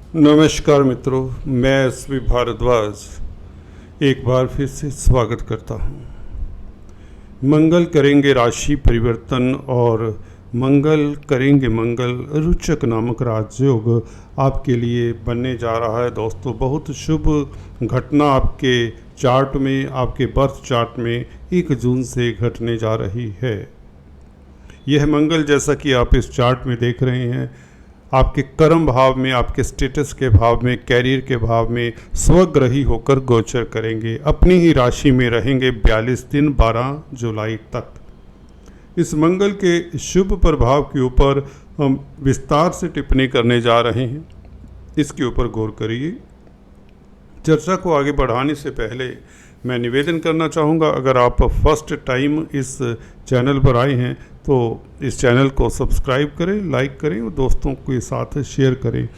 नमस्कार मित्रों, मैं एसवी भारद्वाज एक बार फिर से स्वागत करता हूँ। मंगल करेंगे राशि परिवर्तन और मंगल करेंगे मंगल रुचक नामक राजयोग आपके लिए बनने जा रहा है। दोस्तों, बहुत शुभ घटना आपके चार्ट में, आपके बर्थ चार्ट में 1 जून से घटने जा रही है। यह मंगल, जैसा कि आप इस चार्ट में देख रहे हैं, आपके कर्म भाव में, आपके स्टेटस के भाव में, कैरियर के भाव में स्वग्रही होकर गोचर करेंगे। अपनी ही राशि में रहेंगे 42 दिन 12 जुलाई तक। इस मंगल के शुभ प्रभाव के ऊपर हम विस्तार से टिप्पणी करने जा रहे हैं। इसके ऊपर गौर करिए। चर्चा को आगे बढ़ाने से पहले मैं निवेदन करना चाहूँगा, अगर आप फर्स्ट टाइम इस चैनल पर आए हैं तो इस चैनल को सब्सक्राइब करें, लाइक करें और दोस्तों के साथ शेयर करें।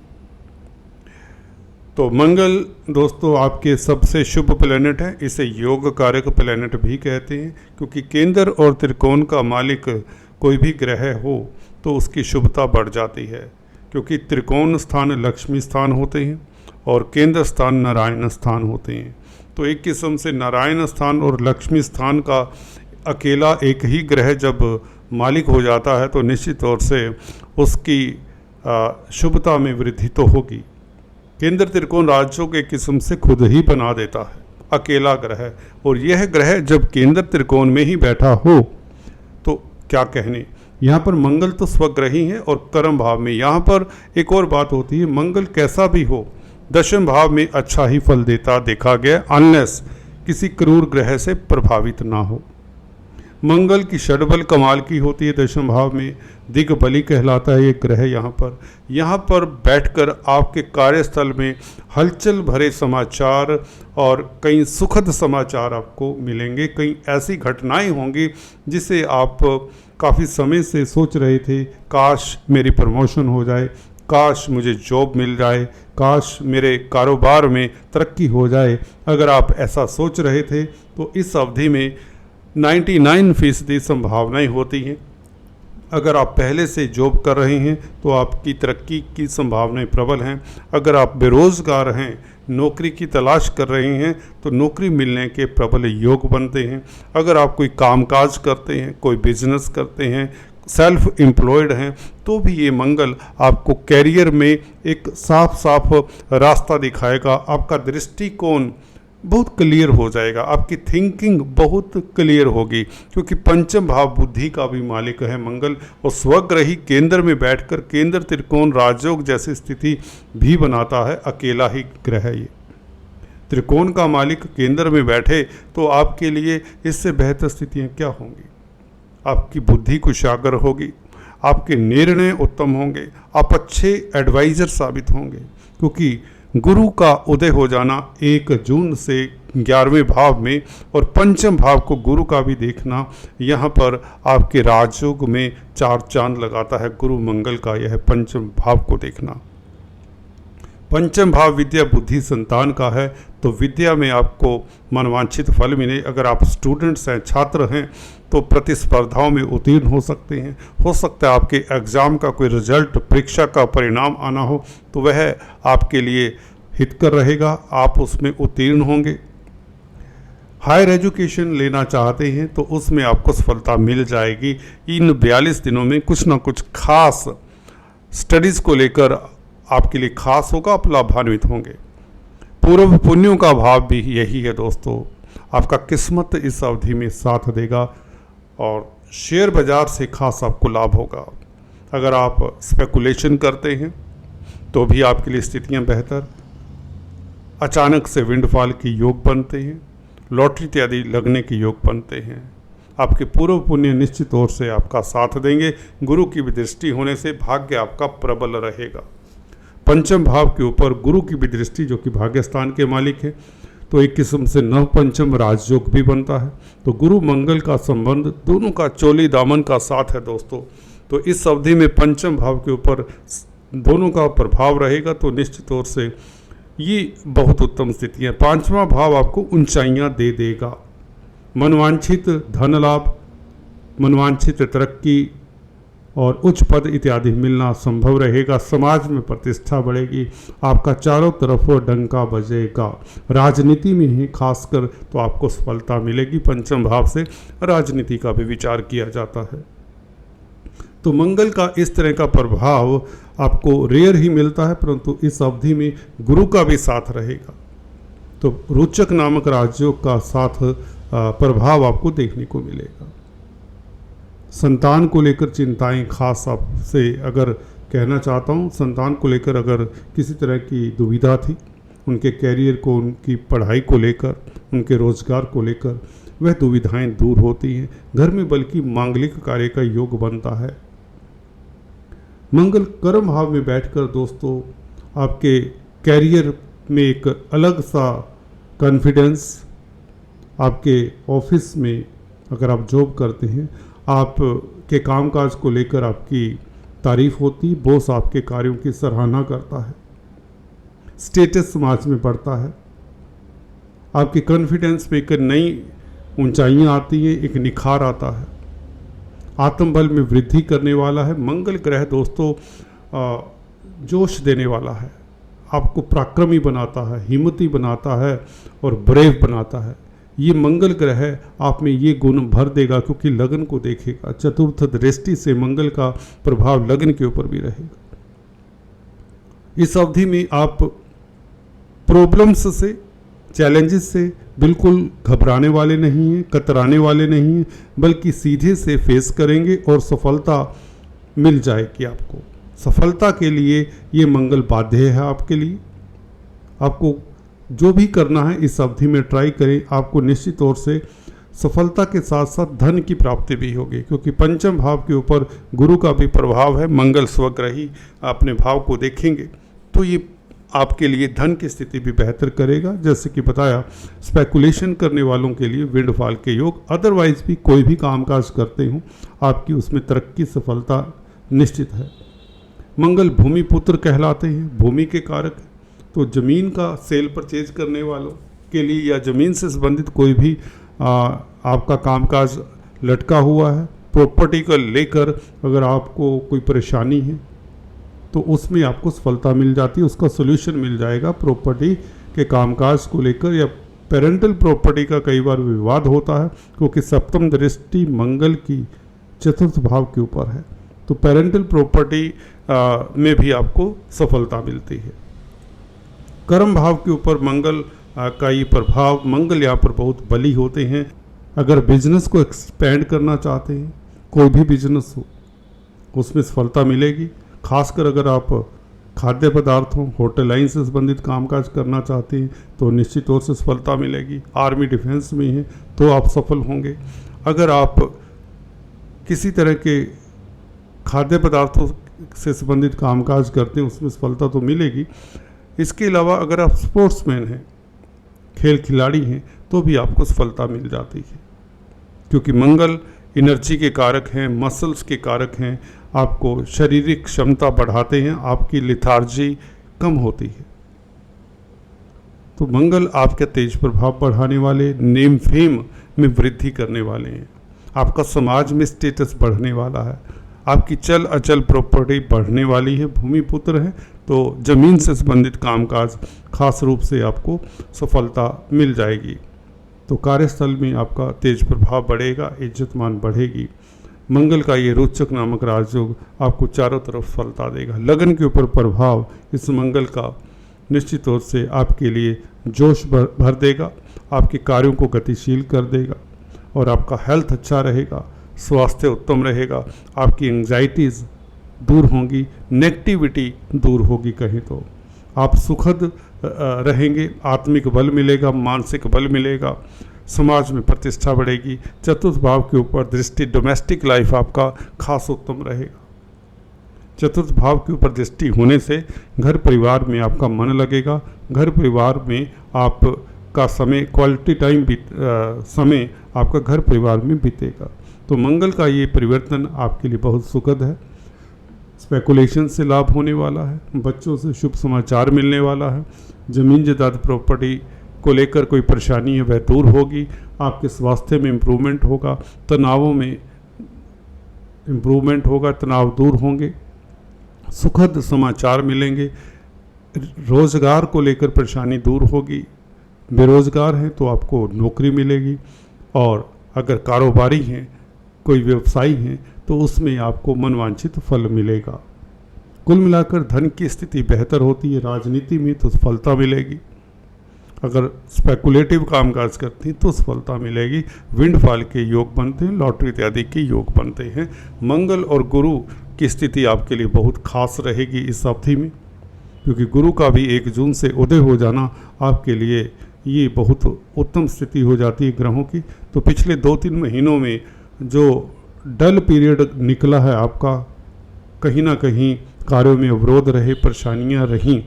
तो मंगल दोस्तों आपके सबसे शुभ प्लैनेट है। इसे योग कारक प्लैनेट भी कहते हैं, क्योंकि केंद्र और त्रिकोण का मालिक कोई भी ग्रह हो तो उसकी शुभता बढ़ जाती है, क्योंकि त्रिकोण स्थान लक्ष्मी स्थान होते हैं और केंद्र स्थान नारायण स्थान होते हैं। तो एक किस्म से नारायण स्थान और लक्ष्मी स्थान का अकेला एक ही ग्रह जब मालिक हो जाता है तो निश्चित तौर से उसकी शुभता में वृद्धि तो होगी। केंद्र त्रिकोण राज्यों के किस्म से खुद ही बना देता है अकेला ग्रह, और यह ग्रह जब केंद्र त्रिकोण में ही बैठा हो तो क्या कहने। यहाँ पर मंगल तो स्वग्रही है और कर्म भाव में। यहाँ पर एक और बात होती है, मंगल कैसा भी हो दशम भाव में अच्छा ही फल देता देखा गया, अनलेस किसी क्रूर ग्रह से प्रभावित ना हो। मंगल की षडबल कमाल की होती है दशम भाव में। दिग्बली कहलाता है ये ग्रह। यहाँ पर बैठकर आपके कार्यस्थल में हलचल भरे समाचार और कई सुखद समाचार आपको मिलेंगे। कई ऐसी घटनाएं होंगी जिसे आप काफ़ी समय से सोच रहे थे, काश मेरी प्रमोशन हो जाए, काश मुझे जॉब मिल जाए, काश मेरे कारोबार में तरक्की हो जाए। अगर आप ऐसा सोच रहे थे तो इस अवधि में 99% संभावनाएं होती हैं। अगर आप पहले से जॉब कर रहे हैं तो आपकी तरक्की की संभावनाएं प्रबल हैं। अगर आप बेरोज़गार हैं, नौकरी की तलाश कर रहे हैं तो नौकरी मिलने के प्रबल योग बनते हैं। अगर आप कोई कामकाज करते हैं, कोई बिजनेस करते हैं, सेल्फ एम्प्लॉयड हैं, तो भी ये मंगल आपको कैरियर में एक साफ साफ रास्ता दिखाएगा। आपका दृष्टिकोण बहुत क्लियर हो जाएगा, आपकी थिंकिंग बहुत क्लियर होगी, क्योंकि पंचम भाव बुद्धि का भी मालिक है मंगल, और स्वग्रही केंद्र में बैठकर केंद्र त्रिकोण राजयोग जैसी स्थिति भी बनाता है। अकेला ही ग्रह ये त्रिकोण का मालिक केंद्र में बैठे तो आपके लिए इससे बेहतर स्थितियाँ क्या होंगी। आपकी बुद्धि कुशाग्र होगी, आपके निर्णय उत्तम होंगे, आप अच्छे एडवाइज़र साबित होंगे, क्योंकि गुरु का उदय हो जाना 1 जून से 11वें भाव में और पंचम भाव को गुरु का भी देखना यहाँ पर आपके राजयोग में 4 चांद लगाता है। गुरु मंगल का यह पंचम भाव को देखना। पंचम भाव विद्या बुद्धि संतान का है, तो विद्या में आपको मनवांछित फल मिले। अगर आप स्टूडेंट्स हैं, छात्र हैं, तो प्रतिस्पर्धाओं में उत्तीर्ण हो सकते हैं। हो सकता है आपके एग्ज़ाम का कोई रिजल्ट, परीक्षा का परिणाम आना हो तो वह आपके लिए हितकर रहेगा, आप उसमें उत्तीर्ण होंगे। हायर एजुकेशन लेना चाहते हैं तो उसमें आपको सफलता मिल जाएगी। इन 42 दिनों में कुछ ना कुछ खास स्टडीज़ को लेकर आपके लिए खास होगा, आप लाभान्वित होंगे। पूर्व पुण्यों का भाव भी यही है दोस्तों। आपका किस्मत इस अवधि में साथ देगा और शेयर बाज़ार से खास आपको लाभ होगा। अगर आप स्पेकुलेशन करते हैं तो भी आपके लिए स्थितियां बेहतर। अचानक से विंडफॉल के योग बनते हैं, लॉटरी इत्यादि लगने के योग बनते हैं। आपके पूर्व पुण्य निश्चित तौर से आपका साथ देंगे। गुरु की भी दृष्टि होने से भाग्य आपका प्रबल रहेगा। पंचम भाव के ऊपर गुरु की भी दृष्टि, जो कि भाग्य स्थान के मालिक है, तो एक किस्म से नव पंचम राजयोग भी बनता है। तो गुरु मंगल का संबंध दोनों का चोली दामन का साथ है दोस्तों। तो इस अवधि में पंचम भाव के ऊपर दोनों का प्रभाव रहेगा, तो निश्चित तौर से ये बहुत उत्तम स्थिति है। 5वां भाव आपको ऊंचाइयां दे देगा। मनवांछित धन लाभ, मनवांछित तरक्की, और उच्च पद इत्यादि मिलना संभव रहेगा। समाज में प्रतिष्ठा बढ़ेगी, आपका चारों तरफ डंका बजेगा। राजनीति में ही खासकर तो आपको सफलता मिलेगी। पंचम भाव से राजनीति का भी विचार किया जाता है। तो मंगल का इस तरह का प्रभाव आपको रेयर ही मिलता है, परंतु इस अवधि में गुरु का भी साथ रहेगा। तो रोचक नामक राजयोग का साथ प्रभाव आपको देखने को मिलेगा। संतान को लेकर चिंताएं खास आपसे अगर कहना चाहता हूँ, संतान को लेकर अगर किसी तरह की दुविधा थी, उनके कैरियर को, उनकी पढ़ाई को लेकर, उनके रोजगार को लेकर, वह दुविधाएं दूर होती हैं। घर में बल्कि मांगलिक कार्य का योग बनता है। मंगल कर्म भाव में बैठकर दोस्तों आपके कैरियर में एक अलग सा कॉन्फिडेंस, आपके ऑफिस में अगर आप जॉब करते हैं, आप के कामकाज को लेकर आपकी तारीफ होती, बॉस आपके कार्यों की सराहना करता है, स्टेटस समाज में बढ़ता है, आपके कॉन्फिडेंस पे एक नई ऊंचाइयां आती हैं, एक निखार आता है, आत्मबल में वृद्धि करने वाला है। मंगल ग्रह दोस्तों जोश देने वाला है, आपको पराक्रमी बनाता है, हिम्मती बनाता है और ब्रेव बनाता है। ये मंगल ग्रह आप में ये गुण भर देगा क्योंकि लगन को देखेगा। चतुर्थ दृष्टि से मंगल का प्रभाव लगन के ऊपर भी रहेगा। इस अवधि में आप प्रॉब्लम्स से, चैलेंजेस से बिल्कुल घबराने वाले नहीं हैं, कतराने वाले नहीं हैं, बल्कि सीधे से फेस करेंगे और सफलता मिल जाएगी आपको। सफलता के लिए ये मंगल बाध्य है आपके लिए। आपको जो भी करना है इस अवधि में ट्राई करें, आपको निश्चित तौर से सफलता के साथ साथ धन की प्राप्ति भी होगी, क्योंकि पंचम भाव के ऊपर गुरु का भी प्रभाव है। मंगल स्वग्रही अपने भाव को देखेंगे तो ये आपके लिए धन की स्थिति भी बेहतर करेगा। जैसे कि बताया, स्पेकुलेशन करने वालों के लिए विंडफॉल के योग, अदरवाइज भी कोई भी कामकाज करते हों आपकी उसमें तरक्की, सफलता निश्चित है। मंगल भूमि पुत्र कहलाते हैं, भूमि के कारक। तो ज़मीन का सेल परचेज करने वालों के लिए या ज़मीन से संबंधित कोई भी आपका कामकाज लटका हुआ है, प्रॉपर्टी को लेकर अगर आपको कोई परेशानी है तो उसमें आपको सफलता मिल जाती है, उसका सोल्यूशन मिल जाएगा। प्रॉपर्टी के कामकाज को लेकर या पेरेंटल प्रॉपर्टी का कई बार विवाद होता है, क्योंकि सप्तम दृष्टि मंगल की चतुर्थ भाव के ऊपर है। तो पेरेंटल प्रॉपर्टी में भी आपको सफलता मिलती है। कर्म भाव के ऊपर मंगल का ये प्रभाव, मंगल यहाँ पर बहुत बली होते हैं। अगर बिजनेस को एक्सपेंड करना चाहते हैं, कोई भी बिजनेस हो, उसमें सफलता मिलेगी। खासकर अगर आप खाद्य पदार्थों, होटल लाइन से संबंधित कामकाज करना चाहते हैं तो निश्चित तौर से सफलता मिलेगी। आर्मी डिफेंस में हैं तो आप सफल होंगे। अगर आप किसी तरह के खाद्य पदार्थों से संबंधित कामकाज करते हैं उसमें सफलता तो मिलेगी। इसके अलावा अगर आप स्पोर्ट्समैन हैं, खेल खिलाड़ी हैं, तो भी आपको सफलता मिल जाती है, क्योंकि मंगल एनर्जी के कारक हैं, मसल्स के कारक हैं, आपको शारीरिक क्षमता बढ़ाते हैं, आपकी लिथार्जी कम होती है। तो मंगल आपके तेज प्रभाव बढ़ाने वाले, नेम फेम में वृद्धि करने वाले हैं, आपका समाज में स्टेटस बढ़ने वाला है, आपकी चल अचल प्रॉपर्टी बढ़ने वाली है। भूमि पुत्र है तो ज़मीन से संबंधित कामकाज खास रूप से आपको सफलता मिल जाएगी। तो कार्यस्थल में आपका तेज प्रभाव बढ़ेगा, इज्जतमान बढ़ेगी। मंगल का ये रोचक नामक राजयोग आपको चारों तरफ सफलता देगा। लगन के ऊपर प्रभाव इस मंगल का निश्चित तौर से आपके लिए जोश भर देगा, आपके कार्यों को गतिशील कर देगा और आपका हेल्थ अच्छा रहेगा, स्वास्थ्य उत्तम रहेगा, आपकी एंग्जाइटीज़ दूर होंगी, नेगेटिविटी दूर होगी। कहीं तो आप सुखद रहेंगे, आत्मिक बल मिलेगा, मानसिक बल मिलेगा, समाज में प्रतिष्ठा बढ़ेगी। चतुर्थ भाव के ऊपर दृष्टि, डोमेस्टिक लाइफ आपका खास उत्तम रहेगा। चतुर्थ भाव के ऊपर दृष्टि होने से घर परिवार में आपका मन लगेगा, घर परिवार में आपका समय, क्वालिटी टाइम समय आपका घर परिवार में बीतेगा। तो मंगल का ये परिवर्तन आपके लिए बहुत सुखद है। स्पेकुलेशन से लाभ होने वाला है, बच्चों से शुभ समाचार मिलने वाला है, ज़मीन जायदाद प्रॉपर्टी को लेकर कोई परेशानी है वह दूर होगी, आपके स्वास्थ्य में इम्प्रूवमेंट होगा, तनावों में इम्प्रूवमेंट होगा, तनाव दूर होंगे, सुखद समाचार मिलेंगे, रोज़गार को लेकर परेशानी दूर होगी, बेरोज़गार हैं तो आपको नौकरी मिलेगी, और अगर कारोबारी हैं, कोई व्यवसायी हैं, तो उसमें आपको मनवांछित फल मिलेगा। कुल मिलाकर धन की स्थिति बेहतर होती है। राजनीति में तो सफलता मिलेगी, अगर स्पेकुलेटिव कामकाज करती हैं तो सफलता मिलेगी। विंडफॉल के योग बनते हैं, लॉटरी इत्यादि के योग बनते हैं। मंगल और गुरु की स्थिति आपके लिए बहुत खास रहेगी इस अवधि में, क्योंकि गुरु का भी 1 जून से उदय हो जाना आपके लिए ये बहुत उत्तम स्थिति हो जाती है ग्रहों की। तो पिछले 2-3 महीनों में जो डल पीरियड निकला है आपका, कहीं ना कहीं कार्यों में अवरोध रहे, परेशानियां रहीं,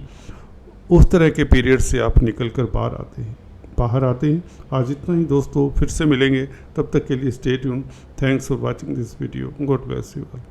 उस तरह के पीरियड से आप निकल कर बाहर आते हैं। आज इतना ही दोस्तों, फिर से मिलेंगे, तब तक के लिए stay tune. Thanks for watching this video. God bless you all.